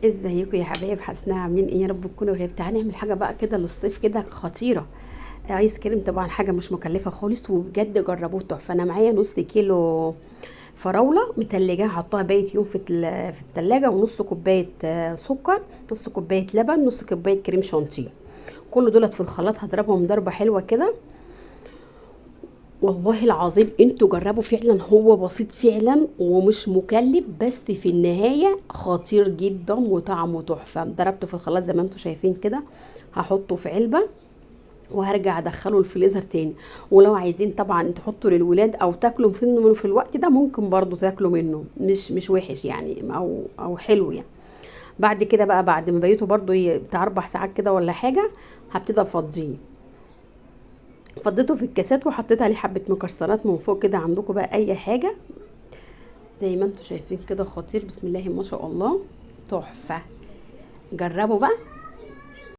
ازيكم يا حبايب؟ حسنا عاملين ايه؟ يا رب تكونوا غير. تعالى نعمل حاجه بقى كده للصيف كده خطيره. ايس كريم، طبعا حاجه مش مكلفه خالص، وبجد جربوه تحفه. انا معايا نص كيلو فراوله متلجاها، حطها بايت يوم في التلاجة، ونص كوبايه سكر، نص كوبايه لبن، نص كوبايه كريم شانتيه. كل دولت في الخلاط هضربهم ضربه حلوه كده. والله العظيم انتوا جربوا فعلا، هو بسيط فعلا ومش مكلف، بس في النهاية خطير جدا وطعمه تحفة. ضربته في الخلاط زي ما انتوا شايفين كده. هحطه في علبة وهرجع ادخله الفريزر تاني. ولو عايزين طبعا تحطوا للولاد او تاكلوا منه في الوقت ده، ممكن برضو تاكلوا منه، مش وحش يعني، او حلو يعني. بعد كده بقى، بعد ما بقيته برضو بتاع 4 ساعات كده ولا حاجة، هبتدي افضيه. فضيته في الكاسات وحطيت عليه حبة مكسرات من فوق كده. عندكم بقى اي حاجة زي ما انتوا شايفين كده، خطير، بسم الله ما شاء الله، تحفة. جربوا بقى.